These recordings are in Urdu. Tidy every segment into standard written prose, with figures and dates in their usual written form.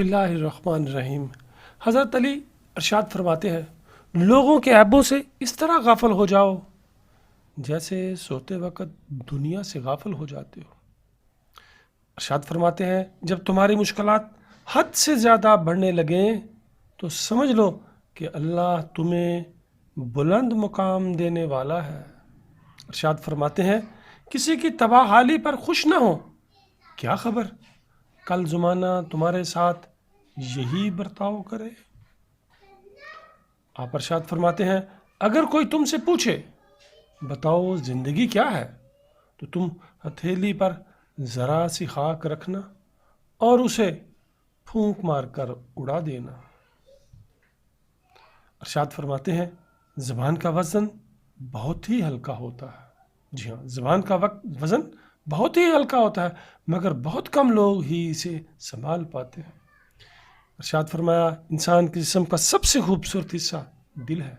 اللہ الرحمن الرحیم۔ حضرت علی ارشاد فرماتے ہیں، لوگوں کے عیبوں سے اس طرح غافل ہو جاؤ جیسے سوتے وقت دنیا سے غافل ہو جاتے ہو۔ ارشاد فرماتے ہیں، جب تمہاری مشکلات حد سے زیادہ بڑھنے لگیں تو سمجھ لو کہ اللہ تمہیں بلند مقام دینے والا ہے۔ ارشاد فرماتے ہیں، کسی کی تباہ حالی پر خوش نہ ہو، کیا خبر کل زمانہ تمہارے ساتھ یہی برتاؤ کرے۔ آپ ارشاد فرماتے ہیں، اگر کوئی تم سے پوچھے بتاؤ زندگی کیا ہے، تو تم ہتھیلی پر ذرا سی خاک رکھنا اور اسے پھونک مار کر اڑا دینا۔ ارشاد فرماتے ہیں، زبان کا وزن بہت ہی ہلکا ہوتا ہے۔ جی ہاں، زبان کا وزن بہت ہی ہلکا ہوتا ہے، مگر بہت کم لوگ ہی اسے سنبھال پاتے ہیں۔ ارشاد فرمایا، انسان کے جسم کا سب سے خوبصورت حصہ دل ہے،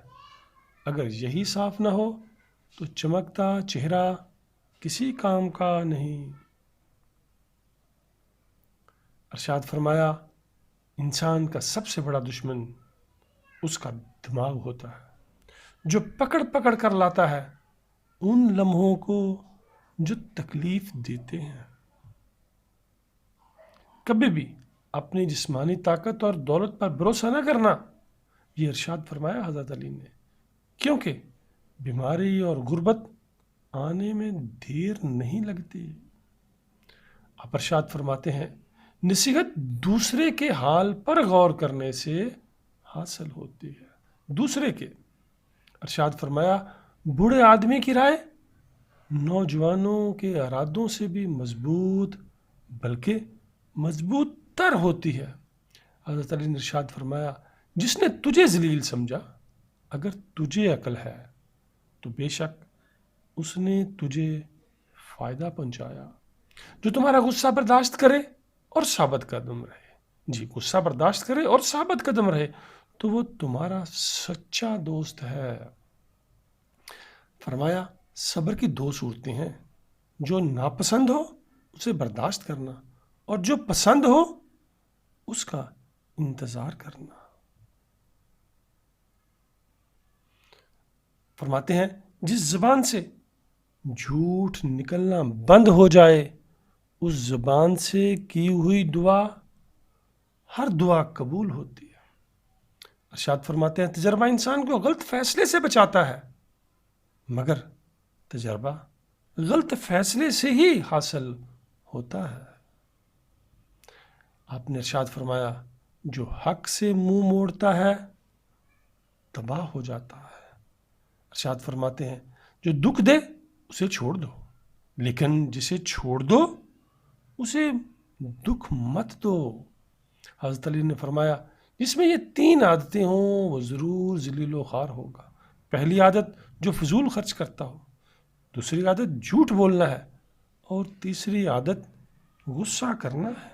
اگر یہی صاف نہ ہو تو چمکتا چہرہ کسی کام کا نہیں۔ ارشاد فرمایا، انسان کا سب سے بڑا دشمن اس کا دماغ ہوتا ہے، جو پکڑ پکڑ کر لاتا ہے ان لمحوں کو جو تکلیف دیتے ہیں۔ کبھی بھی اپنی جسمانی طاقت اور دولت پر بھروسہ نہ کرنا، یہ ارشاد فرمایا حضرت علی نے، کیونکہ بیماری اور غربت آنے میں دیر نہیں لگتی۔ آپ ارشاد فرماتے ہیں، نصیحت دوسرے کے حال پر غور کرنے سے حاصل ہوتی ہے۔ دوسرے کے، ارشاد فرمایا، بوڑھے آدمی کی رائے نوجوانوں کے ارادوں سے بھی مضبوط بلکہ مضبوط تر ہوتی ہے۔ حضرت علی نے ارشاد فرمایا، جس نے تجھے ذلیل سمجھا، اگر تجھے عقل ہے تو بے شک اس نے تجھے فائدہ پہنچایا۔ جو تمہارا غصہ برداشت کرے اور ثابت قدم رہے، جی غصہ برداشت کرے اور ثابت قدم رہے تو وہ تمہارا سچا دوست ہے۔ فرمایا، صبر کی دو صورتیں ہیں، جو ناپسند ہو اسے برداشت کرنا اور جو پسند ہو اس کا انتظار کرنا۔ فرماتے ہیں، جس زبان سے جھوٹ نکلنا بند ہو جائے اس زبان سے کی ہوئی دعا ہر دعا قبول ہوتی ہے۔ ارشاد فرماتے ہیں، تجربہ انسان کو غلط فیصلے سے بچاتا ہے، مگر تجربہ غلط فیصلے سے ہی حاصل ہوتا ہے۔ آپ نے ارشاد فرمایا، جو حق سے منہ موڑتا ہے تباہ ہو جاتا ہے۔ ارشاد فرماتے ہیں، جو دکھ دے اسے چھوڑ دو، لیکن جسے چھوڑ دو اسے دکھ مت دو۔ حضرت علی نے فرمایا، جس میں یہ تین عادتیں ہوں وہ ضرور ذلیل و خوار ہوگا۔ پہلی عادت، جو فضول خرچ کرتا ہو، دوسری عادت جھوٹ بولنا ہے، اور تیسری عادت غصہ کرنا ہے۔